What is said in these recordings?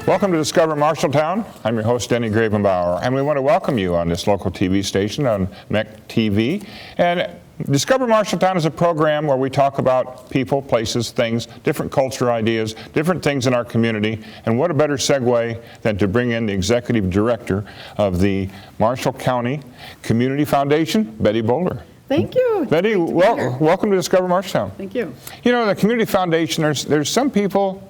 Welcome to Discover Marshalltown. I'm your host, Denny Gravenbauer, and we want to welcome you on this local TV station on MEC TV. And Discover Marshalltown is a program where we talk about people, places, things, different culture ideas, different things in our community. And what a better segue than to bring in the executive director of the Marshall County Community Foundation, Bettie Bolar. Thank you. Bettie, welcome to Discover Marshalltown. Thank you. You know, the Community Foundation, there's some people,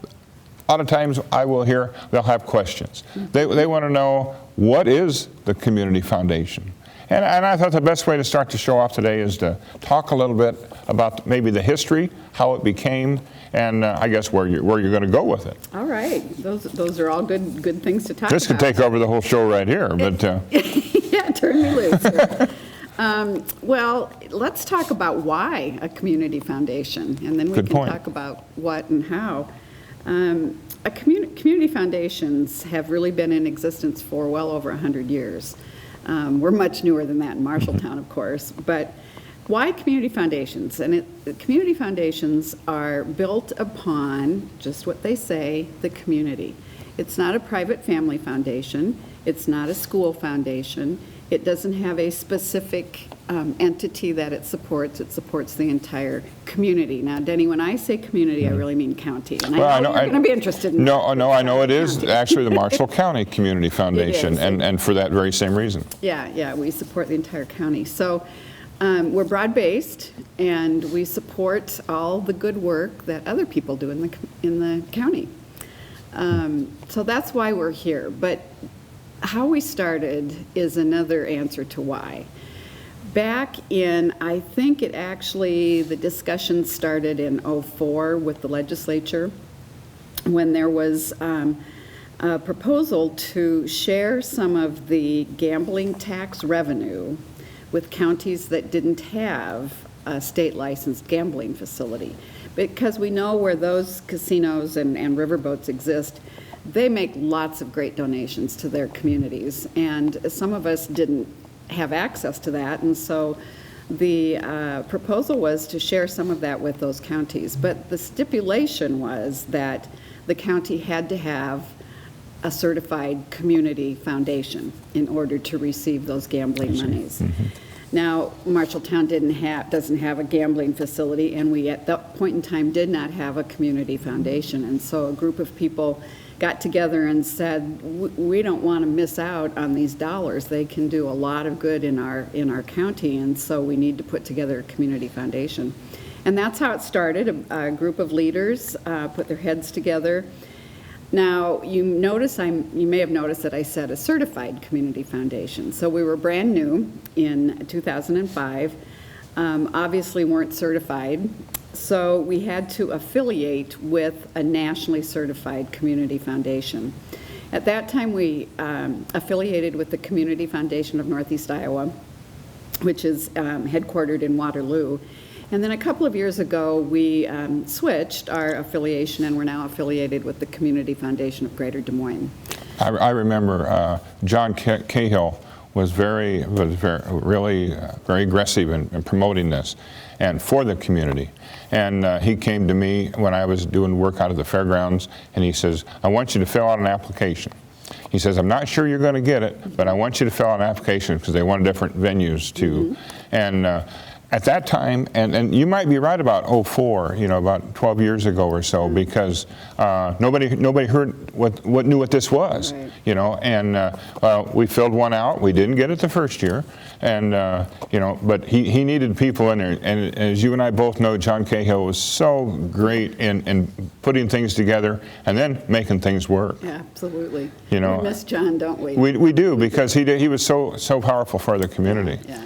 a lot of times I will hear, they'll have questions. They want to know, what is the Community Foundation? And I thought the best way to start the show off today is to talk a little bit about maybe the history, how it became, and I guess where you're going to go with it. All right. Those are all good things to talk about. This could take over the whole show right here, but yeah, turn me loose here. Well, let's talk about why a community foundation, and then we can talk about what and how. Community foundations have really been in existence for well over 100 years. We're much newer than that in Marshalltown, of course, but why community foundations? And community foundations are built upon just what they say, the community. It's not a private family foundation. It's not a school foundation. It doesn't have a specific entity that it supports. It supports the entire community. Now, Denny, when I say community, I really mean county. And I know you're going to be interested in No, I know it is actually the Marshall County Community Foundation, and for that very same reason. Yeah, we support the entire county. So we're broad-based, and we support all the good work that other people do in the county. So that's why we're here. But how we started is another answer to why. Back in, I think the discussion started in '04 with the legislature, when there was a proposal to share some of the gambling tax revenue with counties that didn't have a state licensed gambling facility. Because we know where those casinos and riverboats exist, they make lots of great donations to their communities, and some of us didn't have access to that, and so the proposal was to share some of that with those counties. But the stipulation was that the county had to have a certified community foundation in order to receive those gambling monies. Mm-hmm. Now, Marshalltown doesn't have a gambling facility, and we at that point in time did not have a community foundation, and so a group of people got together and said, we don't want to miss out on these dollars. They can do a lot of good in our county, and so we need to put together a community foundation. And that's how it started. A group of leaders put their heads together. Now, you may have noticed that I said a certified community foundation. So we were brand new in 2005, obviously weren't certified. So we had to affiliate with a nationally certified community foundation. At that time, we affiliated with the Community Foundation of Northeast Iowa, which is headquartered in Waterloo. And then a couple of years ago, we switched our affiliation, and we're now affiliated with the Community Foundation of Greater Des Moines. I remember John Cahill was really very aggressive in promoting this and for the community. And he came to me when I was doing work out of the fairgrounds, and he says, I want you to fill out an application. He says, I'm not sure you're going to get it, but I want you to fill out an application, because they wanted different venues too. Mm-hmm. And at that time, and you might be right about '04, about 12 years ago or so, because nobody heard what knew what this was, right. And we filled one out. We didn't get it the first year, and but he needed people in there. And as you and I both know, John Cahill was so great in putting things together and then making things work. Yeah, absolutely. We miss John, don't we? We do, because he was so powerful for the community. Yeah.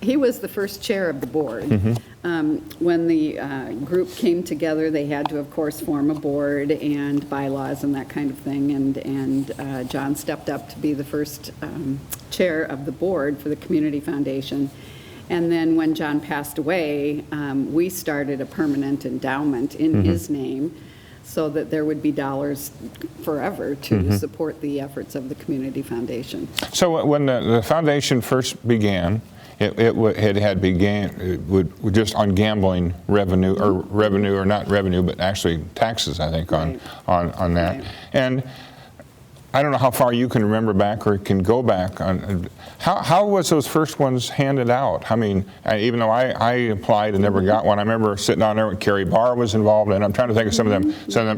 He was the first chair of the board. Mm-hmm. When the group came together, they had to, of course, form a board and bylaws and that kind of thing. And John stepped up to be the first chair of the board for the Community Foundation. And then when John passed away, we started a permanent endowment in his name, so that there would be dollars forever to support the efforts of the Community Foundation. So when the foundation first began, it had began just on gambling revenue, or not revenue, but actually taxes, I think, on that. Right. And I don't know how far you can remember back or can go back on. How was those first ones handed out? I mean, even though I applied and never got one, I remember sitting down there when Carrie Barr was involved, and I'm trying to think of some of them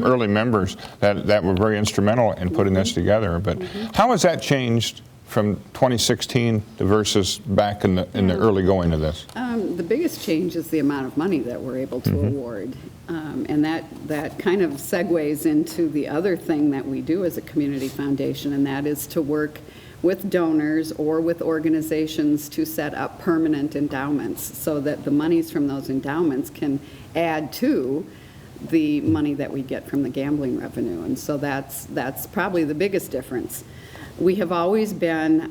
early members that were very instrumental in putting this together. But how has that changed from 2016 to versus back in the early going of this? The biggest change is the amount of money that we're able to award. And that kind of segues into the other thing that we do as a community foundation, and that is to work with donors or with organizations to set up permanent endowments so that the monies from those endowments can add to the money that we get from the gambling revenue. And so that's probably the biggest difference. We have always been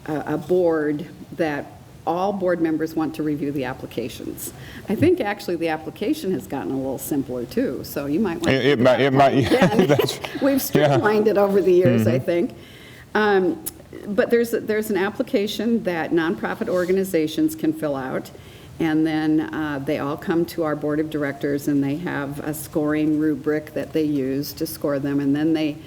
a board that all board members want to review the applications. I think actually the application has gotten a little simpler too, so you might want to. It might. Yeah, we've streamlined it over the years, I think. But there's an application that nonprofit organizations can fill out, and then they all come to our board of directors, and they have a scoring rubric that they use to score them, and then they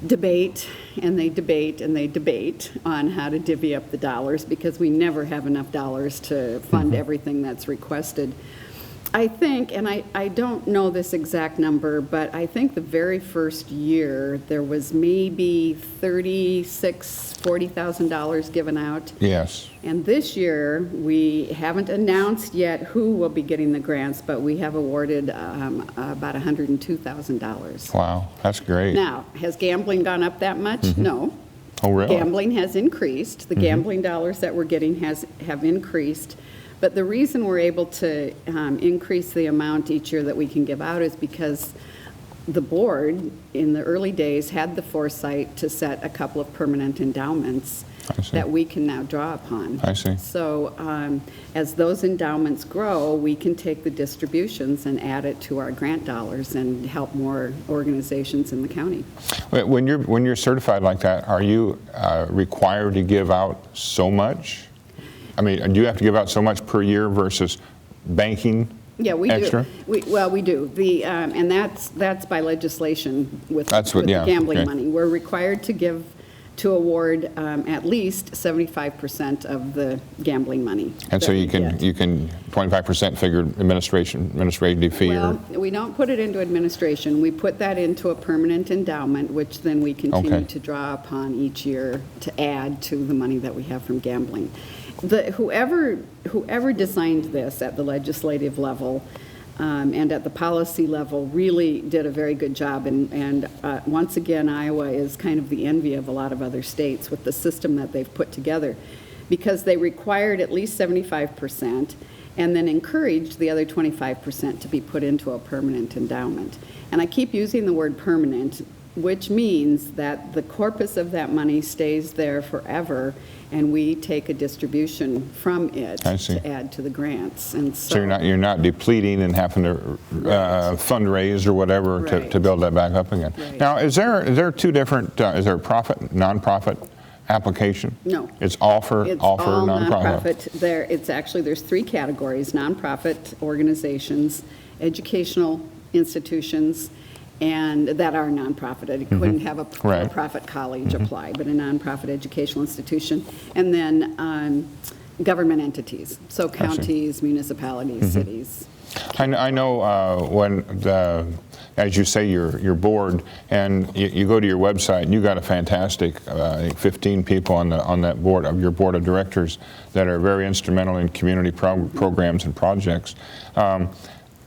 debate and they debate and they debate on how to divvy up the dollars, because we never have enough dollars to fund everything that's requested. I think, and I don't know this exact number, but I think the very first year there was maybe $40,000 given out. Yes. And this year we haven't announced yet who will be getting the grants, but we have awarded about $102,000. Wow, that's great. Now, has gambling gone up that much? No. Oh, really? Gambling has increased. The gambling dollars that we're getting have increased. But the reason we're able to increase the amount each year that we can give out is because the board, in the early days, had the foresight to set a couple of permanent endowments that we can now draw upon. I see. So as those endowments grow, we can take the distributions and add it to our grant dollars and help more organizations in the county. When you're certified like that, are you required to give out so much? I mean, do you have to give out so much per year versus banking? Yeah, we extra? do. We do. And that's by legislation with the gambling money. We're required to award at least 75% of the gambling money. And so you can 25% figure administrative fee. Well, we don't put it into administration. We put that into a permanent endowment, which then we continue to draw upon each year to add to the money that we have from gambling. Whoever designed this at the legislative level and at the policy level really did a very good job. And once again, Iowa is kind of the envy of a lot of other states with the system that they've put together, because they required at least 75% and then encouraged the other 25% to be put into a permanent endowment. And I keep using the word permanent, which means that the corpus of that money stays there forever, and we take a distribution from it to add to the grants. And so you're not depleting and having to fundraise or whatever to build that back up again. Right. Now, is there two different? Is there a profit, nonprofit application? No. It's all nonprofit. There's three categories: nonprofit organizations, educational institutions, and that are nonprofit. It couldn't have a for-profit college apply, but a nonprofit educational institution. And then government entities, so counties, municipalities, cities. I know as you say, your board, and you go to your website, and you got a fantastic 15 people on that board, of your board of directors, that are very instrumental in community programs and projects.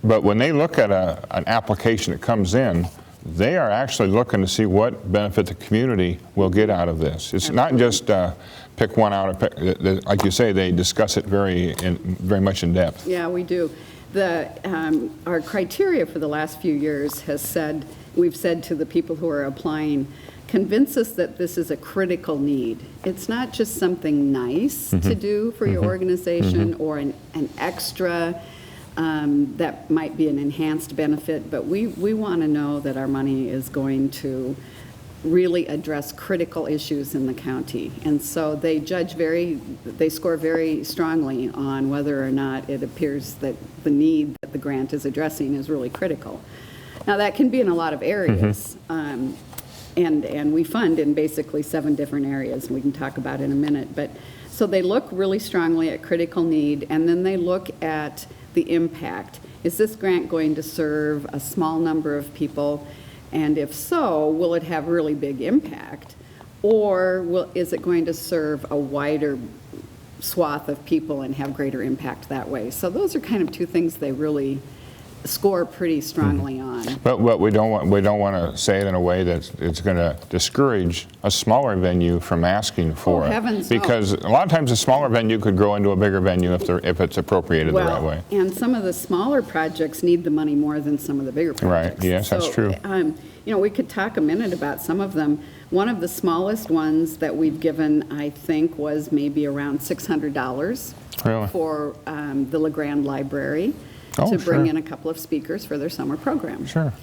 But when they look at an application that comes in, they are actually looking to see what benefit the community will get out of this. It's not just pick one out. Like you say, they discuss it very much in depth. Yeah, we do. Our criteria for the last few years we've said to the people who are applying, convince us that this is a critical need. It's not just something nice to do for your organization or an extra that might be an enhanced benefit, but we want to know that our money is going to really address critical issues in the county. And so they score very strongly on whether or not it appears that the need that the grant is addressing is really critical. Now, that can be in a lot of areas. and we fund in basically 7 different areas, and we can talk about in a minute. But so they look really strongly at critical need, and then they look at the impact. Is this grant going to serve a small number of people? And if so, will it have really big impact? Or is it going to serve a wider swath of people and have greater impact that way? So those are kind of 2 things they really score pretty strongly on. But we don't want to say it in a way that it's going to discourage a smaller venue from asking for it. Heavens no. Because a lot of times a smaller venue could grow into a bigger venue if it's appropriated the right way. And some of the smaller projects need the money more than some of the bigger projects. Right, yes, that's true. We could talk a minute about some of them. One of the smallest ones that we've given, I think, was maybe around $600 Really? for the LeGrand Library. To bring in a couple of speakers for their summer program. Sure.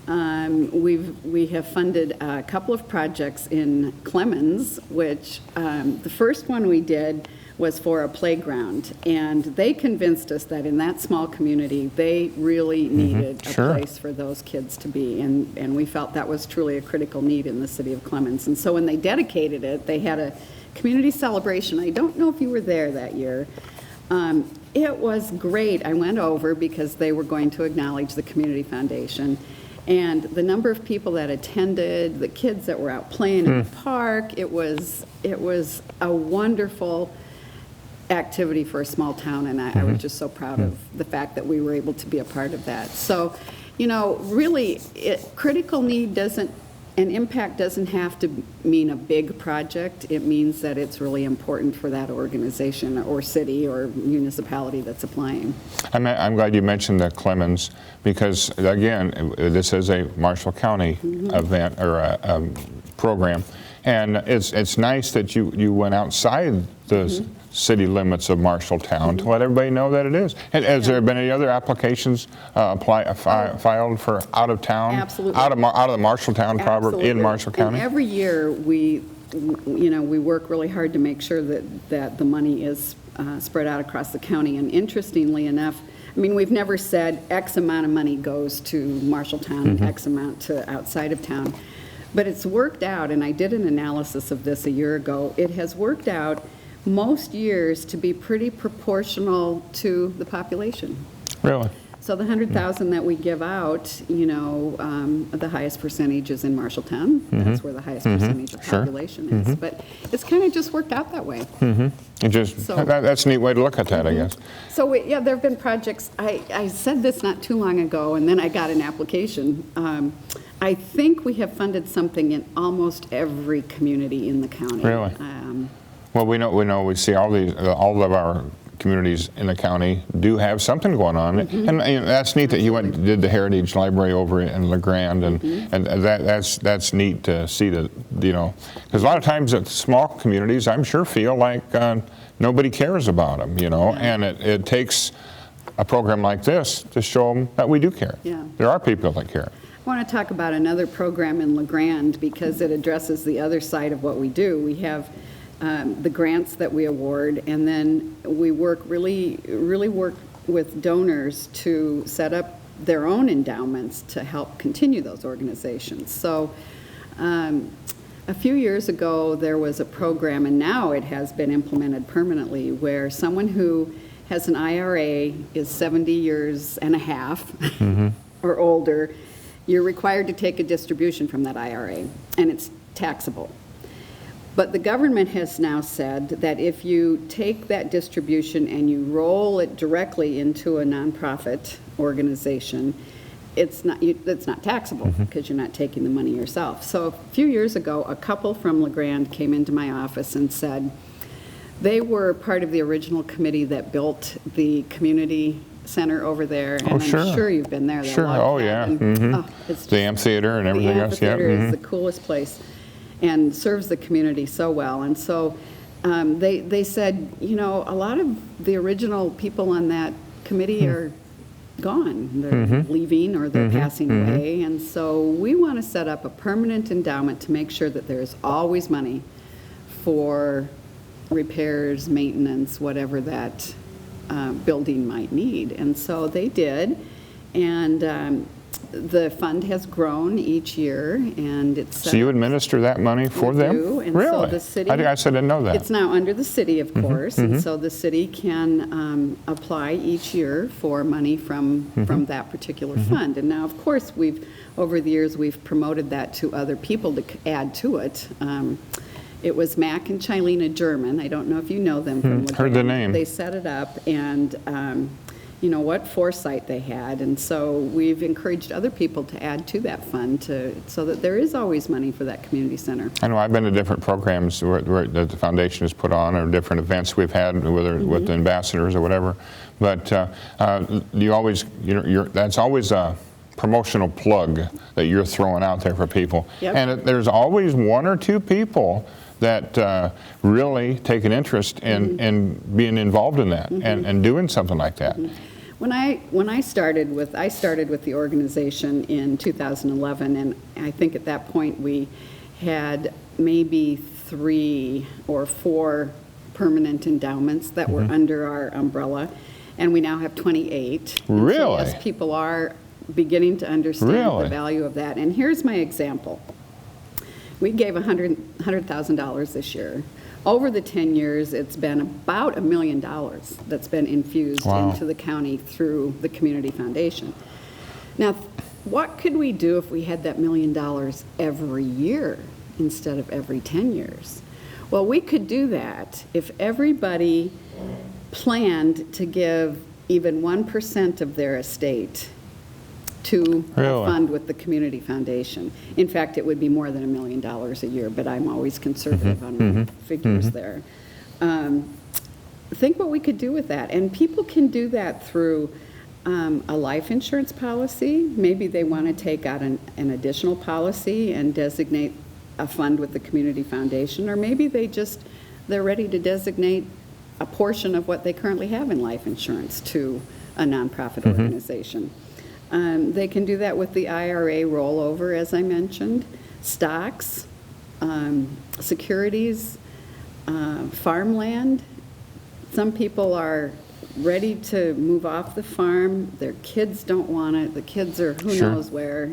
We have funded a couple of projects in Clemens, which the first one we did was for a playground, and they convinced us that in that small community, they really needed a place for those kids to be, and we felt that was truly a critical need in the city of Clemens. And so when they dedicated it, they had a community celebration. I don't know if you were there that year. It was great. I went over because they were going to acknowledge the Community Foundation. And the number of people that attended, the kids that were out playing in the park, it was a wonderful activity for a small town, and I was just so proud of the fact that we were able to be a part of that. So, really, critical need and impact doesn't have to mean a big project. It means that it's really important for that organization or city or municipality that's applying. I'm glad you mentioned the Clemens, because again, this is a Marshall County event or a program, and it's nice that you went outside the city limits of Marshalltown to let everybody know that it is. Has there been any other applications filed for out of town? Absolutely. Out of the Marshalltown property in Marshall County? And every year we work really hard to make sure that the money is spread out across the county. And interestingly enough, we've never said X amount of money goes to Marshalltown and X amount to outside of town. But it's worked out, and I did an analysis of this a year ago. It has worked out most years to be pretty proportional to the population. Really? So the 100,000 that we give out, the highest percentage is in Marshalltown. That's where the highest percentage of population is. But it's kind of just worked out that way. That's a neat way to look at that, I guess. So there have been projects. I said this not too long ago, and then I got an application. I think we have funded something in almost every community in the county. Really? Well, we see all of our communities in the county do have something going on, and that's neat that you did the Heritage Library over in LeGrand, and that's neat to see that, because a lot of times at small communities, I'm sure feel like nobody cares about them, and it takes a program like this to show them that we do care. Yeah. There are people that care. I want to talk about another program in LeGrand because it addresses the other side of what we do. We have the grants that we award, and then we really work with donors to set up their own endowments to help continue those organizations. So a few years ago there was a program, and now it has been implemented permanently, where someone who has an IRA, is 70 years and a half or older, you're required to take a distribution from that IRA, and it's taxable. But the government has now said that if you take that distribution and you roll it directly into a nonprofit organization, it's not taxable because you're not taking the money yourself. So a few years ago, a couple from LeGrand came into my office and said they were part of the original committee that built the community center over there, and I'm sure you've been there. Sure. Oh, yeah. It's the amphitheater and everything else. The amphitheater is the coolest place and serves the community so well. And so they said, a lot of the original people on that committee are gone. They're leaving or they're passing away. And so we want to set up a permanent endowment to make sure that there's always money for repairs, maintenance, whatever that building might need. And so they did. And The fund has grown each year, and it's... So you administer that money for We them? do, and Really? so the city- I guess I didn't know that. It's now under the city, of course, and so the city can apply each year for money from that particular fund. And now, of course, over the years, we've promoted that to other people to add to it. It was Mac and Chilena German. I don't know if you know them from Heard the name. They set it up, and what foresight they had. And so we've encouraged other people to add to that fund so that there is always money for that community center. I know I've been to different programs where the foundation has put on, or different events we've had, whether with the ambassadors or whatever. But you always, that's always a promotional plug that you're throwing out there for people. Yep. And there's always one or two people that really take an interest in being involved in that and doing something like that. When I started with the organization in 2011, and I think at that point we had maybe 3 or 4 permanent endowments that were under our umbrella, and we now have 28. And Really? so, yes, people are beginning to understand Really? the value of that. And here's my example. We gave $100,000 this year. Over the 10 years, it's been about $1 million that's been infused Wow. into the county through the Community Foundation. Now, what could we do if we had that $1 million every year instead of every 10 years? Well, we could do that if everybody planned to give even 1% of their estate to a Really? fund with the Community Foundation. In fact, it would be more than $1 million a year, but I'm always conservative on my figures there. Think what we could do with that. And people can do that through a life insurance policy. Maybe they want to take out an additional policy and designate a fund with the Community Foundation, or maybe they're ready to designate a portion of what they currently have in life insurance to a nonprofit organization. They can do that with the IRA rollover, as I mentioned, stocks, securities, farmland. Some people are ready to move off the farm. Their kids don't want it. The kids are who Sure. knows where.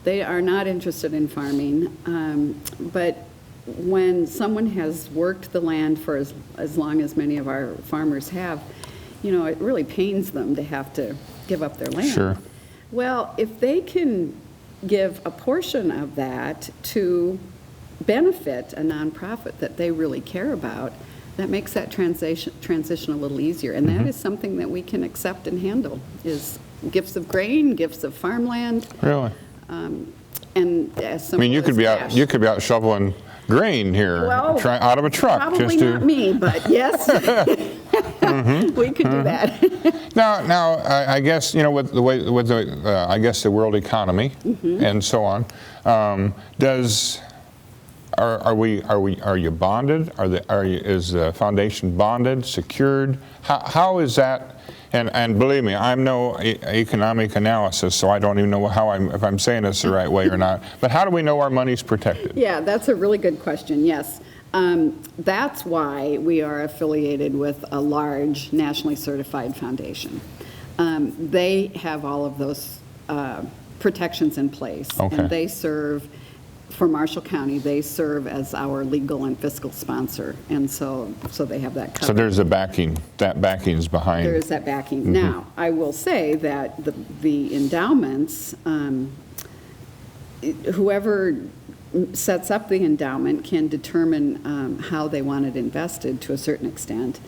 They are not interested in farming. But when someone has worked the land for as long as many of our farmers have, it really pains them to have to give up their land. Sure. Well, if they can give a portion of that to benefit a nonprofit that they really care about, that makes that transition a little easier. And that is something that we can accept and handle, is gifts of grain, gifts of farmland. Really? And as simple You could as be cash. out shoveling grain here, Well, out of a truck. Probably not me, but yes, we could do that. Now, I guess with the I guess the world economy and so on, are you bonded? Is the foundation bonded, secured? How is that? And believe me, I'm no economic analysis, so I don't even know if I'm saying this the right way or not. But how do we know our money's protected? Yeah, that's a really good question, yes. That's why we are affiliated with a large nationally certified foundation. They have all of those protections in place. Okay. And they serve, for Marshall County, they serve as our legal and fiscal sponsor. And so they have that covered. So there's that backing's behind. There is that backing. Now, I will say that the endowments, whoever sets up the endowment can determine how they want it invested to a certain extent.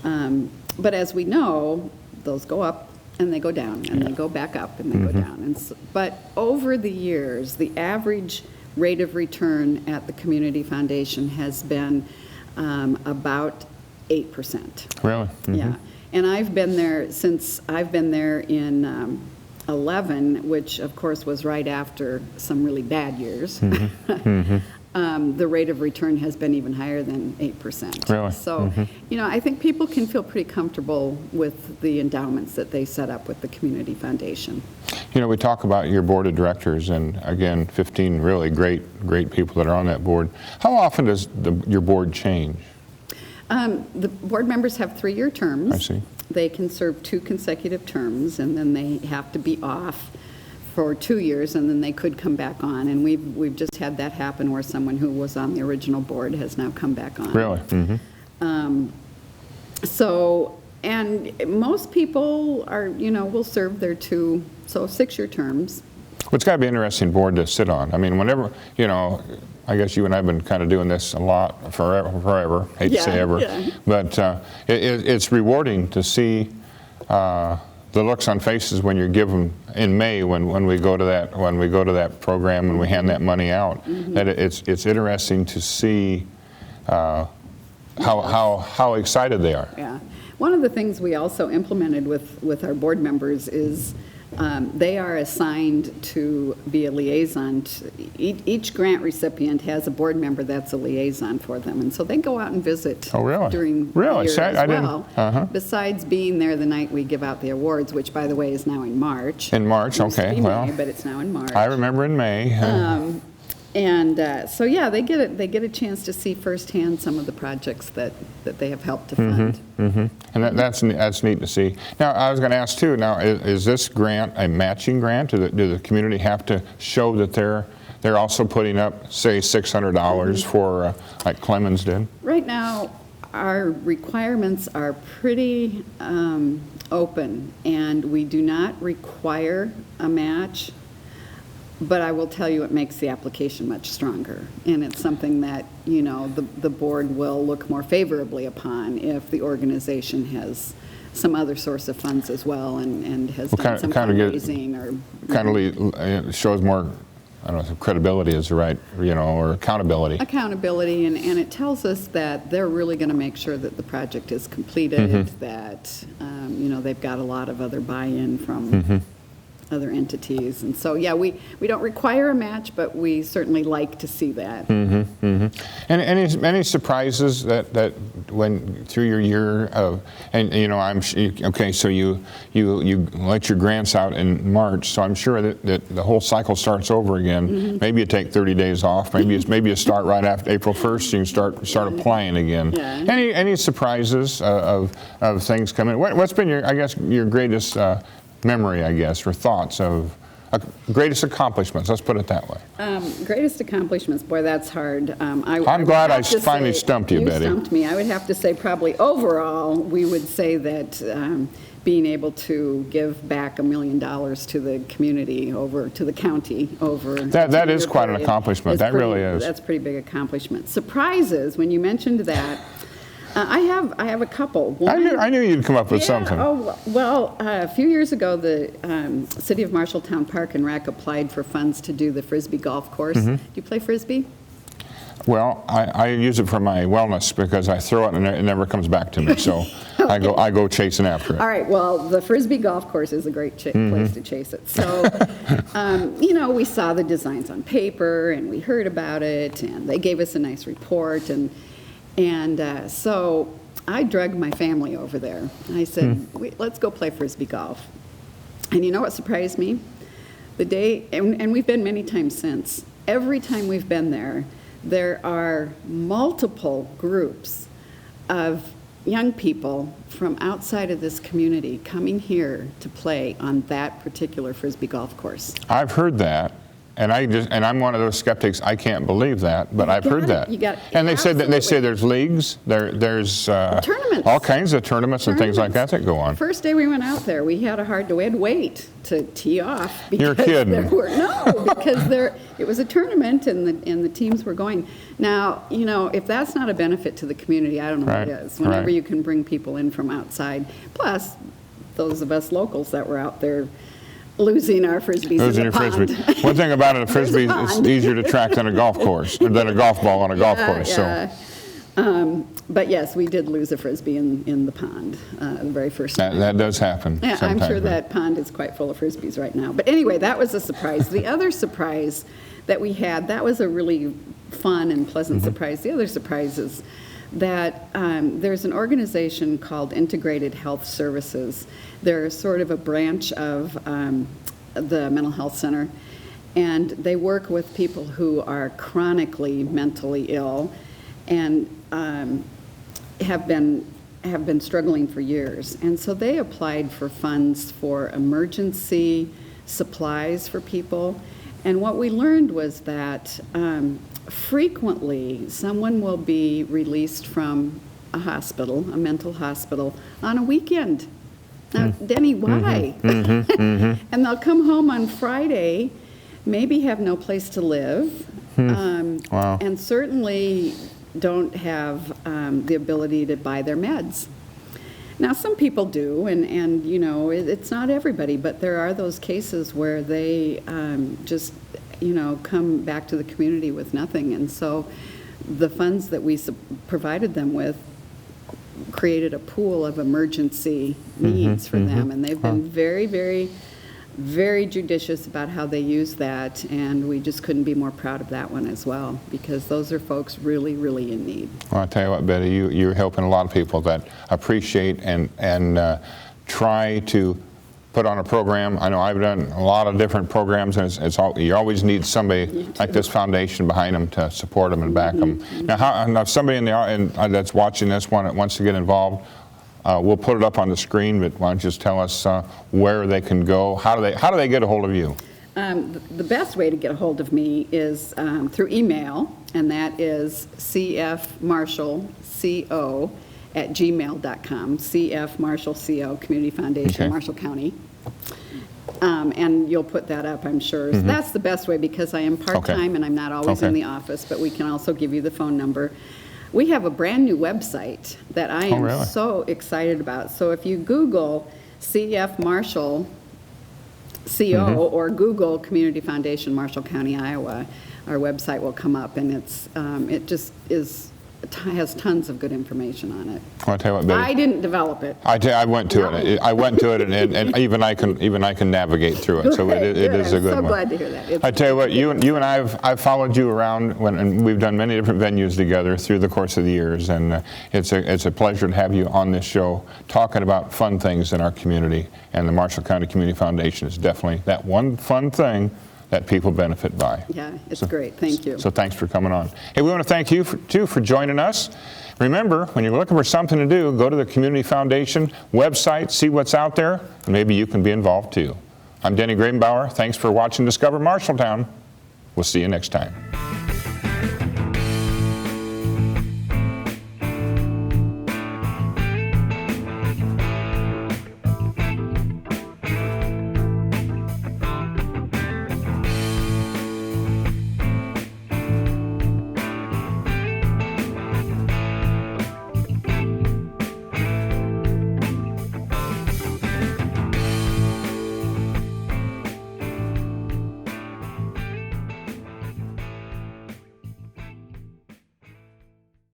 But as we know, those go up and they go down, and they go back up and they go down. But over the years, the average rate of return at the Community Foundation has been about 8%. Really? Yeah, and I've been there in 11, which of course was right after some really bad years. The rate of return has been even higher than 8%. Really? So, I think people can feel pretty comfortable with the endowments that they set up with the Community Foundation. We talk about your board of directors, and again, 15 really great people that are on that board. How often does your board change? The board members have 3-year terms. I see. They can serve 2 consecutive terms, and then they have to be off for 2 years, and then they could come back on. And we've just had that happen where someone who was on the original board has now come back on. Really? Mm-hmm. So, and most people are, will serve their 6-year terms. Well, it's got to be an interesting board to sit on. I mean, whenever, I guess you and I have been kind of doing this a lot forever. Hate to say ever. Yeah. But it's rewarding to see the looks on faces when you give them in May when we go to that program and we hand that money out. Mm-hmm. That it's interesting to see how excited they are. Yeah. One of the things we also implemented with our board members is they are assigned to be a liaison. Each grant recipient has a board member that's a liaison for them, and so they go out and visit during the year as well. Besides being there the night we give out the awards, which, by the way, is now in March. In March, okay. May, but it's now in March. I remember in May. So yeah, they get a chance to see firsthand some of the projects that they have helped to fund. Mm-hmm. And that's neat to see. Now, I was going to ask too. Now, is this grant a matching grant? Do the community have to show that they're also putting up, say, $600 for like Clemens did? Right now, our requirements are pretty open, and we do not require a match. But I will tell you, it makes the application much stronger, and it's something that, the board will look more favorably upon if the organization has some other source of funds as well and has done some fundraising or... shows more, I don't know if credibility is the right, or accountability. Accountability, and it tells us that they're really going to make sure that the project is completed, that, they've got a lot of other buy-in from... other entities. And so, yeah, we don't require a match, but we certainly like to see that. And any surprises that went through your year of, and okay, so you let your grants out in March, so I'm sure that the whole cycle starts over again. Maybe you take 30 days off, maybe you start right after April 1st, you can start applying again. Yeah. Any surprises of things coming? What's been your greatest memory, or thoughts of greatest accomplishments? Let's put it that way. Greatest accomplishments, boy, that's hard. I'm glad I finally stumped you, Betty. You stumped me. I would have to say probably overall, we would say that being able to give back $1 million to the community to the county over that is quite an accomplishment. That really is. That's a pretty big accomplishment. Surprises, when you mentioned that, I have a couple. I knew you'd come up with something. Oh, well, a few years ago, the City of Marshalltown Park and Rec applied for funds to do the Frisbee golf course. Do you play Frisbee? Well, I use it for my wellness because I throw it and it never comes back to me. So okay. I go chasing after it. All right. Well, the Frisbee golf course is a great place to chase it. So, we saw the designs on paper and we heard about it, and they gave us a nice report, and so I dragged my family over there. I said, let's go play Frisbee golf. And you know what surprised me? The day, and we've been many times since, every time we've been there, there are multiple groups of young people from outside of this community coming here to play on that particular Frisbee golf course. I've heard that. And I'm one of those skeptics. I can't believe that, but I've heard that. And they say there's leagues, there's tournaments, all kinds of tournaments and things like that go on. First day we went out there, we had to wait to tee off. You're kidding. Because it was a tournament and the teams were going. Now, if that's not a benefit to the community, I don't know what is. Whenever you can bring people in from outside, plus those of us locals that were out there losing our Frisbees in the pond. One thing about a Frisbee, it's easier to track than a golf course, than a golf ball on a golf course. Yeah. So. But yes, we did lose a Frisbee in the pond the very first time. That does happen. Yeah, I'm sure that pond is quite full of Frisbees right now. But anyway, that was a surprise. The other surprise that we had, that was a really fun and pleasant surprise. The other surprise is that there's an organization called Integrated Health Services. They're sort of a branch of the mental health center, and they work with people who are chronically mentally ill and have been struggling for years. And so they applied for funds for emergency supplies for people. And what we learned was that frequently someone will be released from a hospital, a mental hospital, on a weekend. Now, Denny, why? And they'll come home on Friday, maybe have no place to live, Wow. and certainly don't have the ability to buy their meds. Now, some people do, and you know, it's not everybody, but there are those cases where they just, you know, come back to the community with nothing. And so the funds that we provided them with created a pool of emergency needs for them. And they've been very, very, very judicious about how they use that. And we just couldn't be more proud of that one as well, because those are folks really, really in need. Well, I'll tell you what, Betty, you're helping a lot of people that appreciate and try to put on a program. I know I've done a lot of different programs, and you always need somebody like this foundation behind them to support them and back them. Now, if somebody in the that's watching this wants to get involved, we'll put it up on the screen, but why don't you just tell us where they can go? How do they get a hold of you? The best way to get a hold of me is through email, and that is cfmarshallco@gmail.com, CF Marshall CO, Community Foundation, Okay. Marshall County. And you'll put that up, I'm sure. So that's the best way, because I am part-time and I'm not always in Okay. the office, but we can also give you the phone number. We have a brand-new website that I am really? so excited about. So if you Google CF Marshall CO or Google Community Foundation, Marshall County, Iowa, our website will come up, and it just has tons of good information on it. I'll tell you what, Betty. I didn't develop it. I went to it. I went to it, and even I can navigate through it. So it is a good I'm so one. glad to hear that. I tell you what, you and I've followed you around and we've done many different venues together through the course of the years, and it's a pleasure to have you on this show talking about fun things in our community. And the Marshall County Community Foundation is definitely that one fun thing that people benefit by. Yeah, it's great. Thank you. So thanks for coming on. Hey, we want to thank you too for joining us. Remember, when you're looking for something to do, go to the Community Foundation website, see what's out there, and maybe you can be involved too. I'm Denny Grabenbauer. Thanks for watching Discover Marshalltown. We'll see you next time.